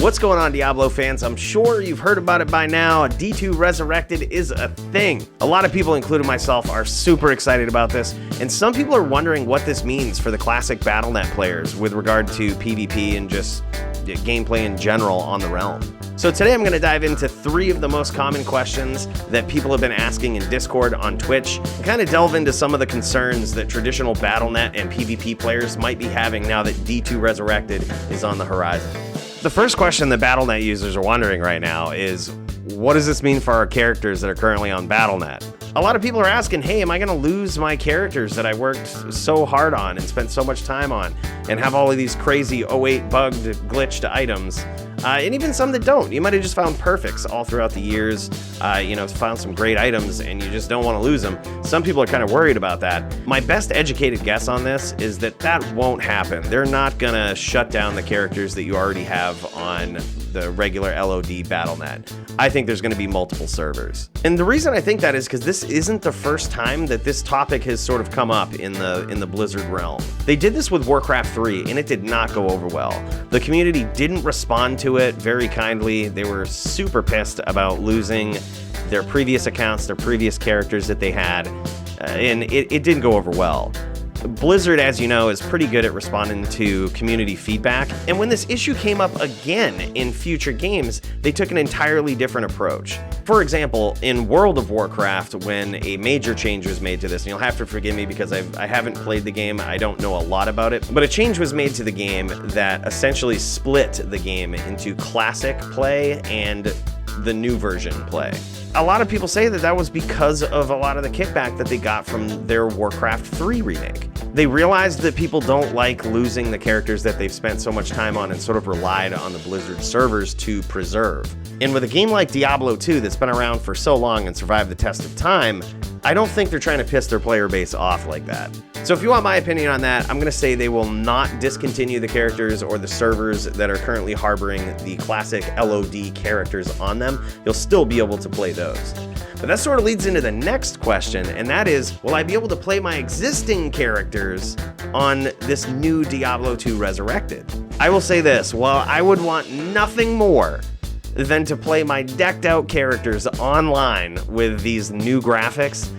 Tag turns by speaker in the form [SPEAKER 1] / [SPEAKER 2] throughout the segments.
[SPEAKER 1] What's going on, Diablo fans? I'm sure you've heard about it by now. D2 Resurrected is a thing. A lot of people, including myself, are super excited about this, and some people are wondering what this means for the classic BattleNet players with regard to PvP and just gameplay in general on the realm. So today I'm going to dive into 3 of the most common questions that people have been asking in Discord, on Twitch, and kind of delve into some of the concerns that traditional BattleNet and PvP players might be having now that D2 Resurrected is on the horizon. The first question that BattleNet users are wondering right now is, what does this mean for our characters that are currently on BattleNet? A lot of people are asking, hey, am I going to lose my characters that I worked so hard on and spent so much time on and have all of these crazy 08 bugged, glitched items? And even some that don't. You might have just found perfects all throughout the years, found some great items and you just don't want to lose them. Some people are kind of worried about that. My best educated guess on this is that that won't happen. They're not going to shut down the characters that you already have on the regular LOD BattleNet. I think there's going to be multiple servers. And the reason I think that is because this isn't the first time that this topic has sort of come up in the Blizzard realm. They did this with Warcraft 3 and it did not go over well. The community didn't respond to it very kindly. They were super pissed about losing their previous accounts, their previous characters that they had, and it didn't go over well. Blizzard, as you know, is pretty good at responding to community feedback, and when this issue came up again in future games, they took an entirely different approach. For example, in World of Warcraft, when a major change was made to this, and you'll have to forgive me because I haven't played the game, I don't know a lot about it, but a change was made to the game that essentially split the game into classic play and the new version play. A lot of people say that that was because of a lot of the kickback that they got from their Warcraft 3 remake. They realized that people don't like losing the characters that they've spent so much time on and sort of relied on the Blizzard servers to preserve. And with a game like Diablo 2 that's been around for so long and survived the test of time, I don't think they're trying to piss their player base off like that. So if you want my opinion on that, I'm going to say they will not discontinue the characters or the servers that are currently harboring the classic LOD characters on them. You'll still be able to play those. But that sort of leads into the next question, and that is, will I be able to play my existing characters on this new Diablo II Resurrected? I will say this, while I would want nothing more than to play my decked out characters online with these new graphics,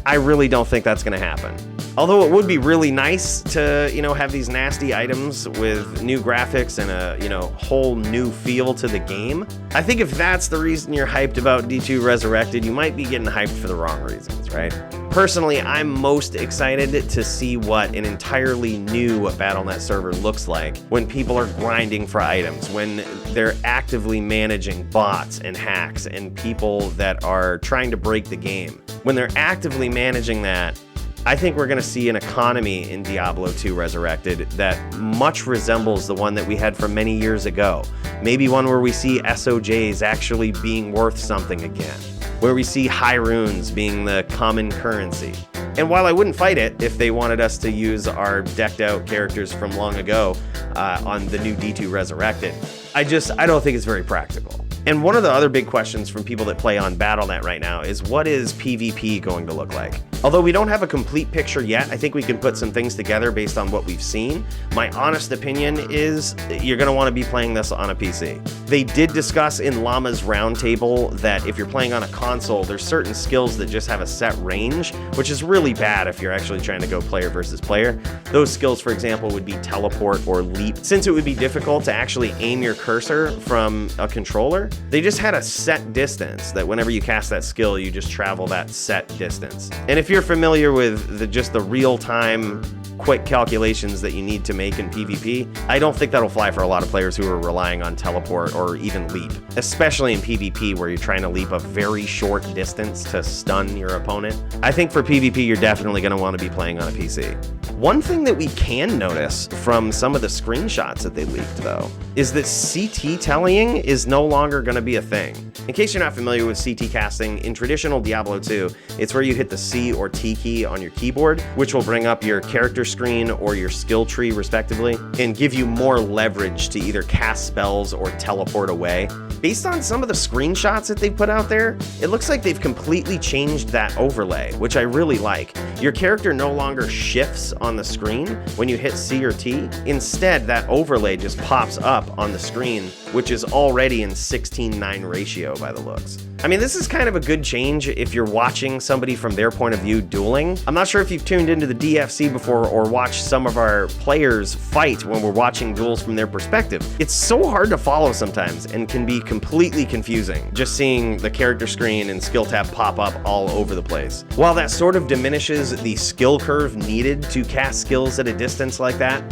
[SPEAKER 1] I really don't think that's going to happen. Although it would be really nice to, have these nasty items with new graphics and a, whole new feel to the game. I think if that's the reason you're hyped about D2 Resurrected, you might be getting hyped for the wrong reasons, right? Personally, I'm most excited to see what an entirely new BattleNet server looks like when people are grinding for items, when they're actively managing bots and hacks and people that are trying to break the game. When they're actively managing that, I think we're going to see an economy in Diablo II Resurrected that much resembles the one that we had from many years ago. Maybe one where we see SOJs actually being worth something again, where we see high runes being the common currency. And while I wouldn't fight it if they wanted us to use our decked out characters from long ago on the new D2 Resurrected, I don't think it's very practical. And one of the other big questions from people that play on BattleNet right now is, what is PvP going to look like? Although we don't have a complete picture yet, I think we can put some things together based on what we've seen. My honest opinion is you're going to want to be playing this on a PC. They did discuss in Llama's roundtable that if you're playing on a console, there's certain skills that just have a set range, which is really bad if you're actually trying to go player versus player. Those skills, for example, would be teleport or leap. Since it would be difficult to actually aim your cursor from a controller, they just had a set distance that whenever you cast that skill, you just travel that set distance. And if you're familiar with just the real-time quick calculations that you need to make in PvP, I don't think that'll fly for a lot of players who are relying on teleport or even leap, especially in PvP where you're trying to leap a very short distance to stun your opponent. I think for PvP, you're definitely going to want to be playing on a PC. One thing that we can notice from some of the screenshots that they leaked, though, is that CT tallying is no longer going to be a thing. In case you're not familiar with CT casting, in traditional Diablo 2, it's where you hit the C or T key on your keyboard, which will bring up your character character screen or your skill tree respectively, and give you more leverage to either cast spells or teleport away. Based on some of the screenshots that they've put out there, it looks like they've completely changed that overlay, which I really like. Your character no longer shifts on the screen when you hit C or T. Instead, that overlay just pops up on the screen, which is already in 16:9 ratio by the looks. I mean, this is kind of a good change if you're watching somebody from their point of view dueling. I'm not sure if you've tuned into the DFC before or watched some of our players fight when we're watching duels from their perspective. It's so hard to follow sometimes and can be completely confusing, just seeing the character screen and skill tab pop up all over the place. While that sort of diminishes the skill curve needed to cast skills at a distance like that,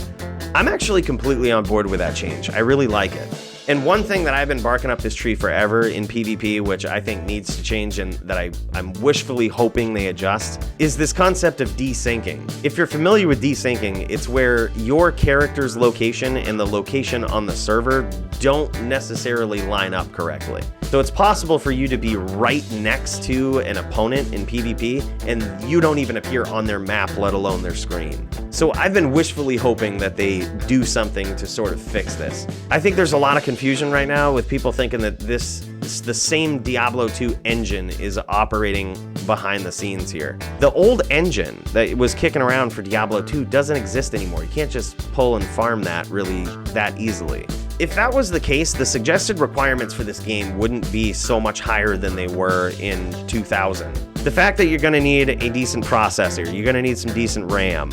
[SPEAKER 1] I'm actually completely on board with that change. I really like it. And one thing that I've been barking up this tree forever in PvP, which I think needs to change and that I'm wishfully hoping they adjust, is this concept of desyncing. If you're familiar with desyncing, it's where your character's location and the location on the server don't necessarily line up correctly. So it's possible for you to be right next to an opponent in PvP and you don't even appear on their map, let alone their screen. So I've been wishfully hoping that they do something to sort of fix this. I think there's a lot of confusion right now with people thinking that the same Diablo II engine is operating behind the scenes here. The old engine that was kicking around for Diablo II doesn't exist anymore. You can't just pull and farm that really that easily. If that was the case, the suggested requirements for this game wouldn't be so much higher than they were in 2000. The fact that you're going to need a decent processor, you're going to need some decent RAM,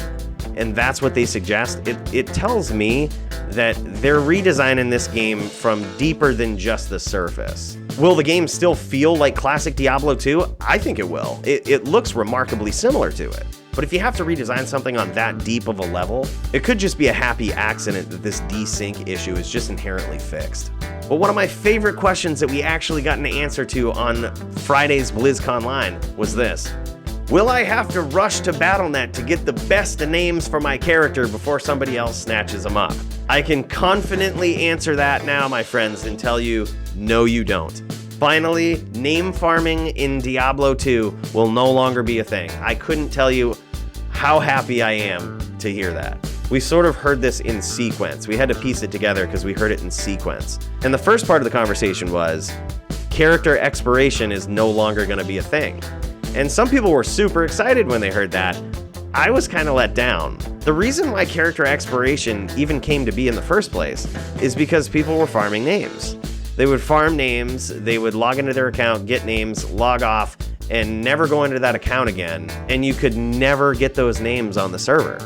[SPEAKER 1] and that's what they suggest, it tells me that they're redesigning this game from deeper than just the surface. Will the game still feel like classic Diablo 2? I think it will. It looks remarkably similar to it. But if you have to redesign something on that deep of a level, it could just be a happy accident that this desync issue is just inherently fixed. But one of my favorite questions that we actually got an answer to on Friday's BlizzConline was this: will I have to rush to BattleNet to get the best names for my character before somebody else snatches them up? I can confidently answer that now, my friends, and tell you, no you don't. Finally, name farming in Diablo 2 will no longer be a thing. I couldn't tell you how happy I am to hear that. We sort of heard this in sequence. We had to piece it together because we heard it in sequence. And the first part of the conversation was, character expiration is no longer going to be a thing. And some people were super excited when they heard that. I was kind of let down. The reason why character expiration even came to be in the first place is because people were farming names. They would farm names, they would log into their account, get names, log off, and never go into that account again, and you could never get those names on the server.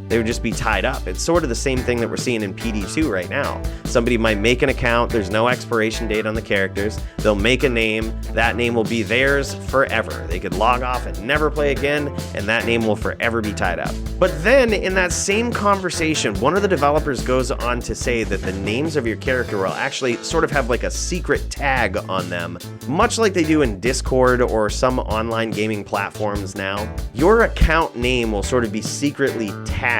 [SPEAKER 1] They would just be tied up. It's sort of the same thing that we're seeing in PD2 right now. Somebody might make an account, there's no expiration date on the characters, they'll make a name, that name will be theirs forever. They could log off and never play again, and that name will forever be tied up. But then, in that same conversation, one of the developers goes on to say that the names of your character will actually sort of have like a secret tag on them, much like they do in Discord or some online gaming platforms now. Your account name will sort of be secretly tagged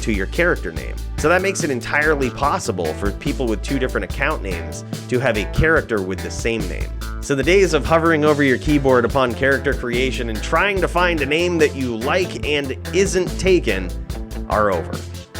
[SPEAKER 1] to your character name. So that makes it entirely possible for people with two different account names to have a character with the same name. So the days of hovering over your keyboard upon character creation and trying to find a name that you like and isn't taken are over.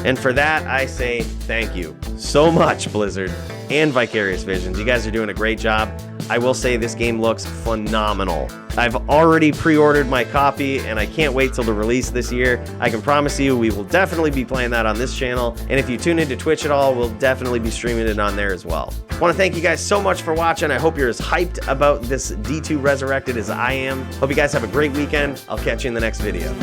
[SPEAKER 1] And for that, I say thank you so much, Blizzard and Vicarious Visions. You guys are doing a great job. I will say this game looks phenomenal. I've already pre-ordered my copy and I can't wait till the release this year. I can promise you we will definitely be playing that on this channel. And if you tune into Twitch at all, we'll definitely be streaming it on there as well. I want to thank you guys so much for watching. I hope you're as hyped about this D2 Resurrected as I am. Hope you guys have a great weekend. I'll catch you in the next video.